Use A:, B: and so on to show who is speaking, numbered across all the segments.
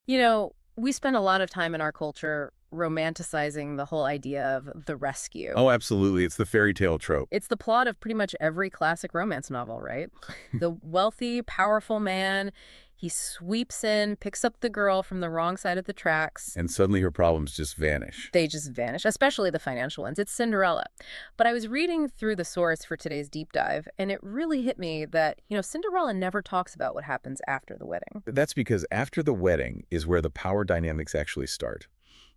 A: We spend a lot of time in our culture romanticizing the whole idea of the rescue.
B: Oh, absolutely. It's the fairy tale trope.
A: It's the plot of pretty much every classic romance novel, right? The wealthy, powerful man, he sweeps in, picks up the girl from the wrong side of the tracks.
B: And suddenly her problems just vanish.
A: They just vanish, especially the financial ones. It's Cinderella. But I was reading through the source for today's deep dive, and it really hit me that, Cinderella never talks about what happens after the wedding.
B: That's because after the wedding is where the power dynamics actually start.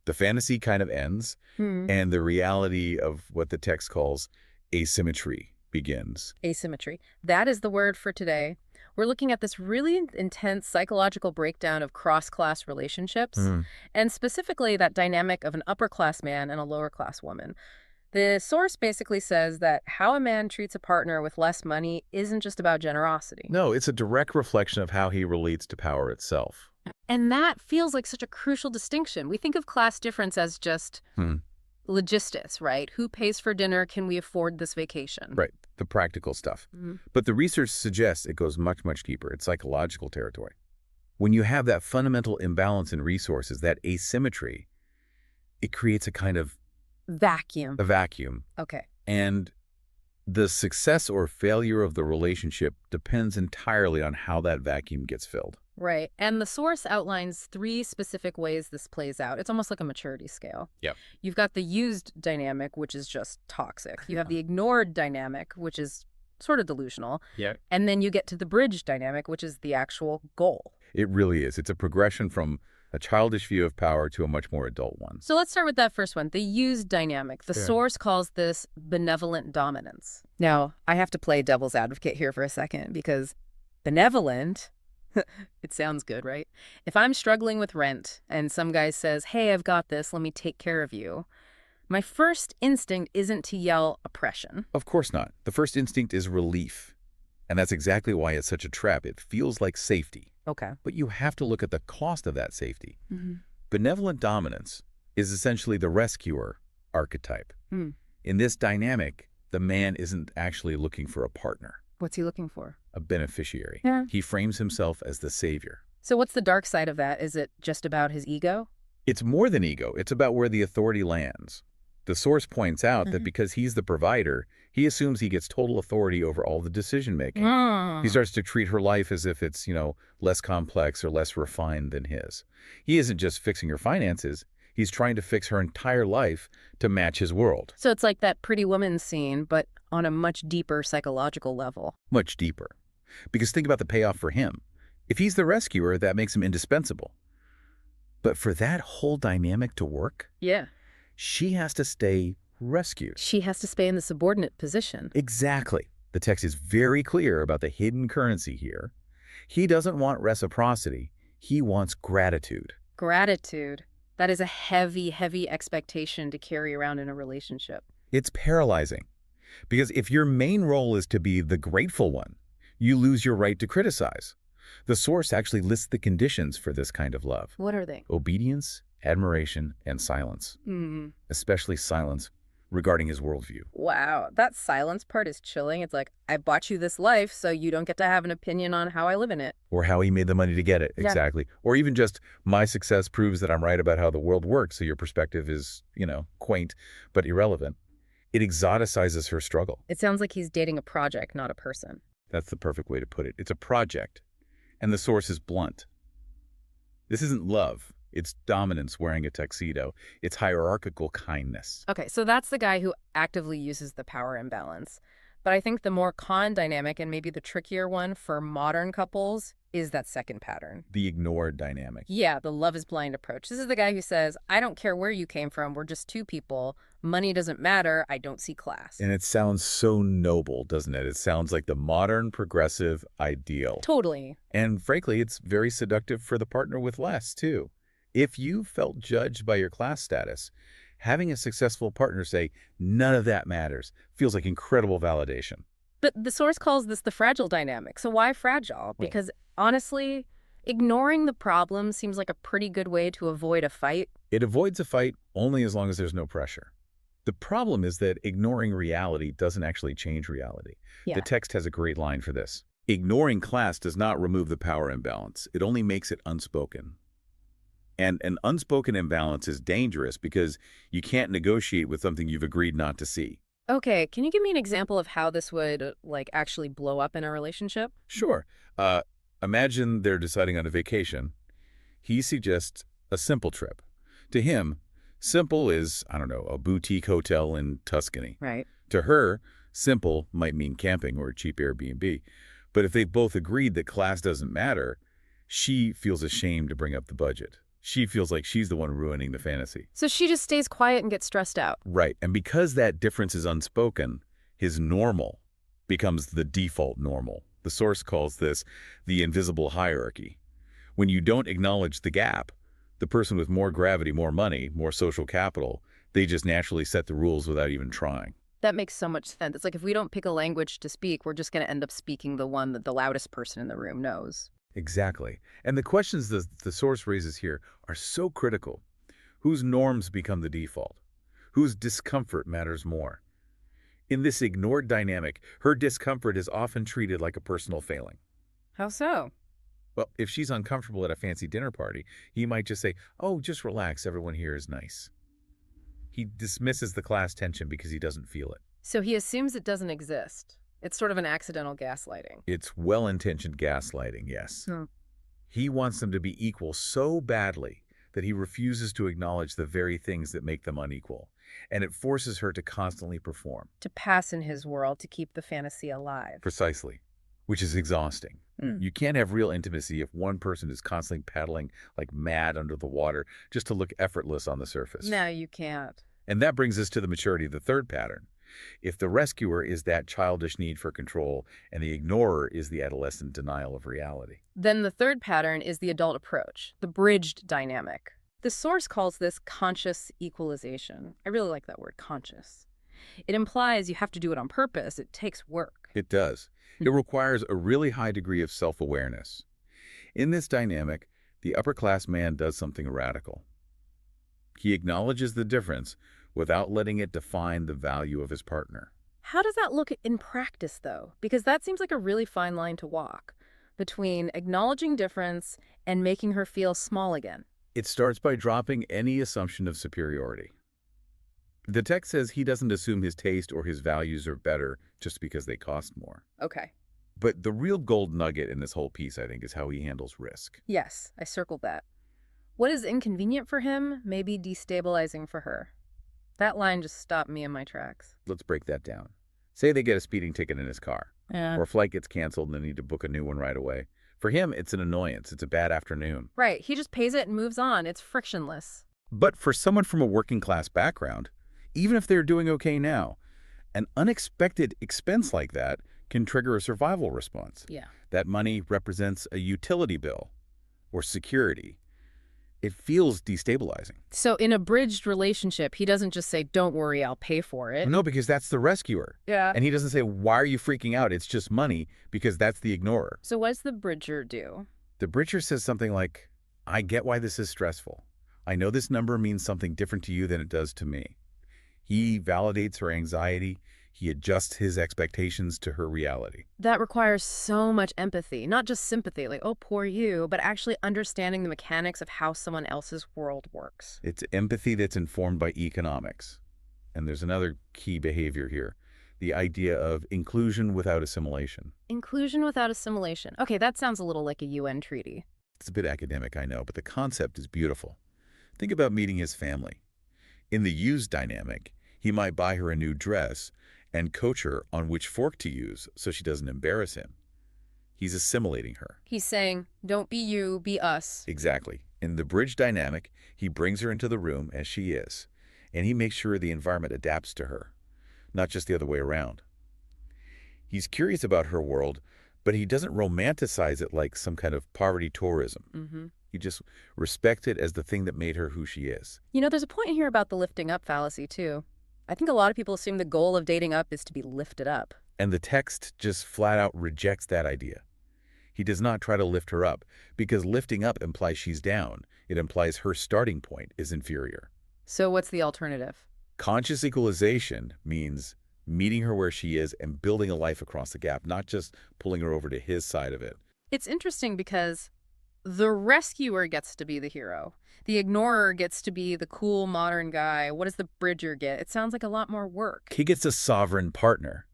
B: The fantasy kind of ends,
A: Hmm.
B: and the reality of what the text calls asymmetry begins.
A: Asymmetry. That is the word for today. We're looking at this really intense psychological breakdown of cross-class relationships,
B: Hmm.
A: and specifically that dynamic of an upper-class man and a lower-class woman. The source basically says that how a man treats a partner with less money isn't just about generosity.
B: No, it's a direct reflection of how he relates to power itself.
A: And that feels like such a crucial distinction. We think of class difference as just
B: Hmm.
A: logistics, right? Who pays for dinner? Can we afford this vacation?
B: Right, the practical stuff.
A: Mhm.
B: But the research suggests it goes much, much deeper. It's psychological territory. When you have that fundamental imbalance in resources, that asymmetry, it creates a kind of
A: Vacuum.
B: a vacuum.
A: Okay.
B: And the success or failure of the relationship depends entirely on how that vacuum gets filled.
A: Right. And the source outlines three specific ways this plays out. It's almost like a maturity scale.
B: Yep.
A: You've got the used dynamic, which is just toxic. You have the ignored dynamic, which is sort of delusional.
B: Yeah.
A: And then you get to the bridge dynamic, which is the actual goal.
B: It really is. It's a progression from a childish view of power to a much more adult one.
A: So let's start with that first one, the used dynamic. The
B: Yeah.
A: source calls this benevolent dominance. Now, I have to play devil's advocate here for a second because benevolent, it sounds good, right? If I'm struggling with rent and some guy says, hey, I've got this, let me take care of you, my first instinct isn't to yell oppression.
B: Of course not. The first instinct is relief. And that's exactly why it's such a trap. It feels like safety.
A: Okay.
B: But you have to look at the cost of that safety.
A: Mm-hmm.
B: Benevolent dominance is essentially the rescuer archetype.
A: Hmm.
B: In this dynamic, the man isn't actually looking for a partner,
A: What's he looking for?
B: a beneficiary.
A: Yeah.
B: He frames himself as the savior.
A: So what's the dark side of that? Is it just about his ego?
B: It's more than ego. It's about where the authority lands. The source points out that
A: Mhm.
B: because he's the provider, he assumes he gets total authority over all the decision-making.
A: Mm.
B: He starts to treat her life as if it's, less complex or less refined than his. He isn't just fixing her finances. He's trying to fix her entire life to match his world.
A: So it's like that Pretty Woman scene, but on a much deeper psychological level.
B: Much deeper. Because think about the payoff for him. If he's the rescuer, that makes him indispensable. But for that whole dynamic to work,
A: Yeah.
B: she has to stay rescued.
A: She has to stay in the subordinate position.
B: Exactly. The text is very clear about the hidden currency here. He doesn't want reciprocity. He wants gratitude.
A: Gratitude. That is a heavy, heavy expectation to carry around in a relationship.
B: It's paralyzing. Because if your main role is to be the grateful one, you lose your right to criticize. The source actually lists the conditions for this kind of love.
A: What are they?
B: Obedience, admiration, and silence.
A: Mm.
B: Especially silence regarding his worldview.
A: Wow. That silence part is chilling. It's like, I bought you this life, so you don't get to have an opinion on how I live in it.
B: Or how he made the money to get it.
A: Yeah.
B: Exactly. Or even just, my success proves that I'm right about how the world works, so your perspective is, quaint but irrelevant. It exoticizes her struggle.
A: It sounds like he's dating a project, not a person.
B: That's the perfect way to put it. It's a project. And the source is blunt. This isn't love. It's dominance wearing a tuxedo. It's hierarchical kindness.
A: Okay, so that's the guy who actively uses the power imbalance. But I think the more con dynamic and maybe the trickier one for modern couples is that second pattern.
B: The ignored dynamic.
A: Yeah, the love is blind approach. This is the guy who says, I don't care where you came from. We're just two people. Money doesn't matter. I don't see class.
B: And it sounds so noble, doesn't it? It sounds like the modern progressive ideal.
A: Totally.
B: And frankly, it's very seductive for the partner with less, too. If you felt judged by your class status, having a successful partner say, none of that matters, feels like incredible validation.
A: But the source calls this the fragile dynamic. So why fragile? Because honestly, ignoring the problem seems like a pretty good way to avoid a fight.
B: It avoids a fight only as long as there's no pressure. The problem is that ignoring reality doesn't actually change reality.
A: Yeah.
B: The text has a great line for this. Ignoring class does not remove the power imbalance. It only makes it unspoken. And an unspoken imbalance is dangerous because you can't negotiate with something you've agreed not to see.
A: Okay, can you give me an example of how this would, like, actually blow up in a relationship?
B: Sure. Uh, Imagine they're deciding on a vacation. He suggests a simple trip. To him, simple is, I don't know, a boutique hotel in Tuscany.
A: Right.
B: To her, simple might mean camping or a cheap Airbnb. But if they've both agreed that class doesn't matter, she feels ashamed to bring up the budget. She feels like she's the one ruining the fantasy.
A: So she just stays quiet and gets stressed out.
B: Right, and because that difference is unspoken, his normal becomes the default normal. The source calls this the invisible hierarchy. When you don't acknowledge the gap, the person with more gravity, more money, more social capital, they just naturally set the rules without even trying.
A: That makes so much sense. It's like if we don't pick a language to speak, we're just going to end up speaking the one that the loudest person in the room knows.
B: Exactly. And the questions the source raises here are so critical. Whose norms become the default? Whose discomfort matters more? In this ignored dynamic, her discomfort is often treated like a personal failing.
A: How so?
B: Well, if she's uncomfortable at a fancy dinner party, he might just say, "Oh, just relax, everyone here is nice." He dismisses the class tension because he doesn't feel it.
A: So he assumes it doesn't exist. It's sort of an accidental gaslighting.
B: It's well-intentioned gaslighting, yes.
A: Hmm.
B: He wants them to be equal so badly that he refuses to acknowledge the very things that make them unequal, and it forces her to constantly perform.
A: To pass in his world to keep the fantasy alive.
B: Precisely, which is exhausting.
A: Mm.
B: You can't have real intimacy if one person is constantly paddling like mad under the water just to look effortless on the surface.
A: No, you can't.
B: And that brings us to the maturity of the third pattern. If the rescuer is that childish need for control and the ignorer is the adolescent denial of reality.
A: Then the third pattern is the adult approach, the bridged dynamic. The source calls this conscious equalization. I really like that word, conscious. It implies you have to do it on purpose. It takes work.
B: It does. It requires a really high degree of self-awareness. In this dynamic, the upper-class man does something radical. He acknowledges the difference without letting it define the value of his partner.
A: How does that look in practice, though? Because that seems like a really fine line to walk between acknowledging difference and making her feel small again.
B: It starts by dropping any assumption of superiority. The text says he doesn't assume his taste or his values are better just because they cost more.
A: Okay.
B: But the real gold nugget in this whole piece, I think, is how he handles risk.
A: Yes, I circled that. What is inconvenient for him may be destabilizing for her. That line just stopped me in my tracks.
B: Let's break that down. Say they get a speeding ticket in his car,
A: Yeah.
B: or a flight gets canceled and they need to book a new one right away. For him, it's an annoyance. It's a bad afternoon.
A: Right, he just pays it and moves on. It's frictionless.
B: But for someone from a working class background, even if they're doing okay now, an unexpected expense like that can trigger a survival response.
A: Yeah.
B: That money represents a utility bill or security. It feels destabilizing.
A: So in a bridged relationship, he doesn't just say, don't worry, I'll pay for it.
B: No, because that's the rescuer.
A: Yeah.
B: And he doesn't say, why are you freaking out? It's just money, because that's the ignorer.
A: So what does the bridger do?
B: The bridger says something like, I get why this is stressful. I know this number means something different to you than it does to me. He validates her anxiety. He adjusts his expectations to her reality.
A: That requires so much empathy, not just sympathy, like, oh, poor you, but actually understanding the mechanics of how someone else's world works.
B: It's empathy that's informed by economics. And there's another key behavior here, the idea of inclusion without assimilation.
A: Inclusion without assimilation. Okay, that sounds a little like a UN treaty.
B: It's a bit academic, I know, but the concept is beautiful. Think about meeting his family. In the use dynamic, he might buy her a new dress and coach her on which fork to use so she doesn't embarrass him. He's assimilating her.
A: He's saying, don't be you, be us.
B: Exactly. In the bridge dynamic, he brings her into the room as she is, and he makes sure the environment adapts to her, not just the other way around. He's curious about her world, but he doesn't romanticize it like some kind of poverty tourism.
A: Mm-hmm.
B: He just respects it as the thing that made her who she is.
A: You know, there's a point here about the lifting up fallacy, too. I think a lot of people assume the goal of dating up is to be lifted up.
B: And the text just flat out rejects that idea. He does not try to lift her up, because lifting up implies she's down. It implies her starting point is inferior.
A: So what's the alternative?
B: Conscious equalization means meeting her where she is and building a life across the gap, not just pulling her over to his side of it.
A: It's interesting because The rescuer gets to be the hero. The ignorer gets to be the cool modern guy. What does the bridger get? It sounds like a lot more work.
B: He gets a sovereign partner.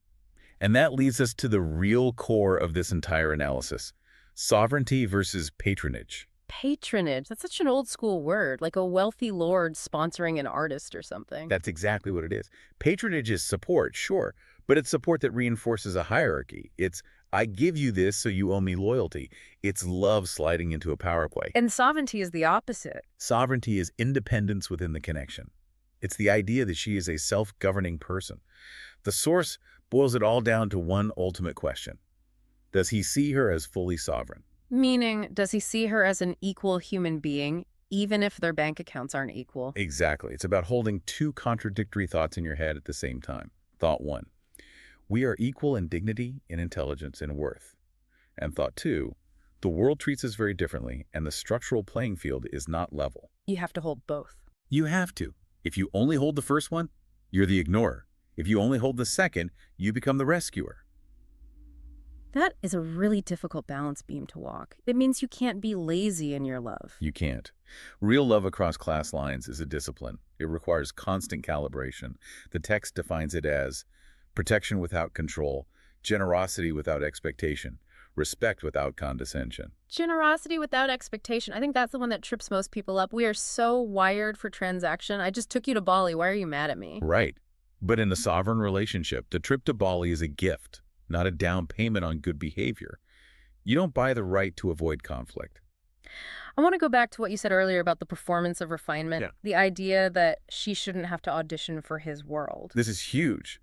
B: And that leads us to the real core of this entire analysis. Sovereignty versus patronage.
A: Patronage. That's such an old school word, like a wealthy lord sponsoring an artist or something.
B: That's exactly what it is. Patronage is support, sure, but it's support that reinforces a hierarchy. It's, I give you this so you owe me loyalty. It's love sliding into a power play.
A: And sovereignty is the opposite.
B: Sovereignty is independence within the connection. It's the idea that she is a self-governing person. The source boils it all down to one ultimate question. Does he see her as fully sovereign?
A: Meaning, does he see her as an equal human being, even if their bank accounts aren't equal?
B: Exactly. It's about holding two contradictory thoughts in your head at the same time. Thought one, we are equal in dignity, in intelligence, and worth. And thought two, the world treats us very differently, and the structural playing field is not level.
A: You have to hold both.
B: You have to. If you only hold the first one, you're the ignorer. If you only hold the second, you become the rescuer.
A: That is a really difficult balance beam to walk. It means you can't be lazy in your love.
B: You can't. Real love across class lines is a discipline. It requires constant calibration. The text defines it as protection without control, generosity without expectation, respect without condescension.
A: Generosity without expectation. I think that's the one that trips most people up. We are so wired for transaction. I just took you to Bali. Why are you mad at me?
B: Right. But in the sovereign relationship, the trip to Bali is a gift, not a down payment on good behavior. You don't buy the right to avoid conflict.
A: I want to go back to what you said earlier about the performance of refinement,
B: Yeah.
A: the idea that she shouldn't have to audition for his world.
B: This is huge.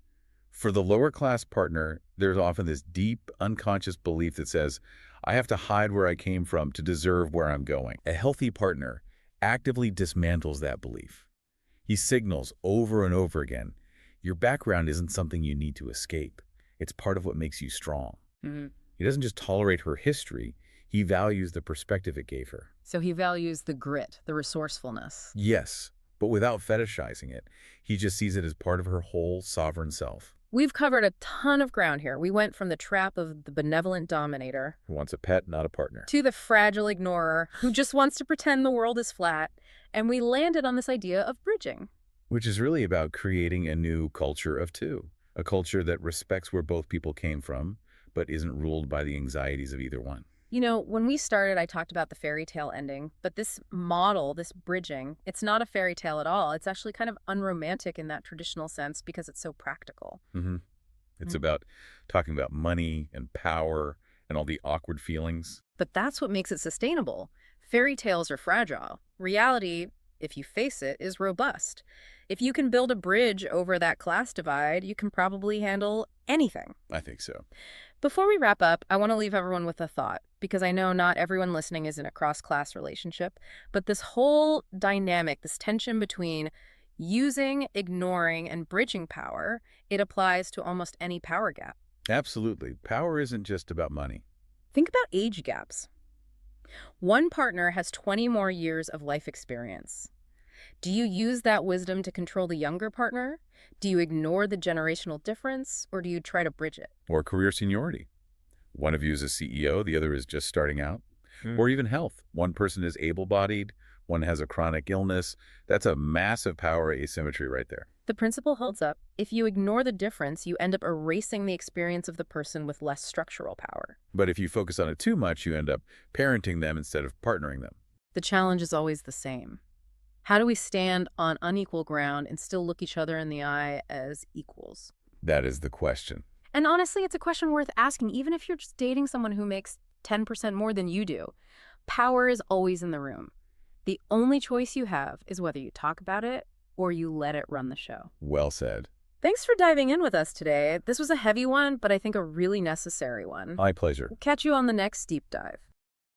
B: For the lower class partner, there's often this deep, unconscious belief that says, I have to hide where I came from to deserve where I'm going. A healthy partner actively dismantles that belief. He signals over and over again, your background isn't something you need to escape. It's part of what makes you strong.
A: Mm-hmm.
B: He doesn't just tolerate her history, he values the perspective it gave her.
A: So he values the grit, the resourcefulness.
B: Yes, but without fetishizing it. He just sees it as part of her whole sovereign self.
A: We've covered a ton of ground here. We went from the trap of the benevolent dominator
B: Who wants a pet, not a partner.
A: to the fragile ignorer who just wants to pretend the world is flat. And we landed on this idea of bridging.
B: Which is really about creating a new culture of two. A culture that respects where both people came from, but isn't ruled by the anxieties of either one.
A: You know, when we started, I talked about the fairy tale ending, but this model, this bridging, it's not a fairy tale at all. It's actually kind of unromantic in that traditional sense because it's so practical.
B: It's about talking about money and power and all the awkward feelings.
A: But that's what makes it sustainable. Fairy tales are fragile. Reality, if you face it, is robust. If you can build a bridge over that class divide, you can probably handle anything.
B: I think so.
A: Before we wrap up, I want to leave everyone with a thought, because I know not everyone listening is in a cross-class relationship, but this whole dynamic, this tension between using, ignoring, and bridging power, it applies to almost any power gap.
B: Absolutely. Power isn't just about money.
A: Think about age gaps. One partner has 20 more years of life experience. Do you use that wisdom to control the younger partner? Do you ignore the generational difference, or do you try to bridge it?
B: Or career seniority. One of you is a CEO, the other is just starting out. Or even health. One person is able-bodied, one has a chronic illness. That's a massive power asymmetry right there.
A: The principle holds up. If you ignore the difference, you end up erasing the experience of the person with less structural power.
B: But if you focus on it too much, you end up parenting them instead of partnering them.
A: The challenge is always the same. How do we stand on unequal ground and still look each other in the eye as equals?
B: That is the question.
A: And honestly, it's a question worth asking, even if you're just dating someone who makes 10% more than you do. Power is always in the room. The only choice you have is whether you talk about it or you let it run the show.
B: Well said.
A: Thanks for diving in with us today. This was a heavy one, but I think a really necessary one.
B: My pleasure.
A: Catch you on the next deep dive.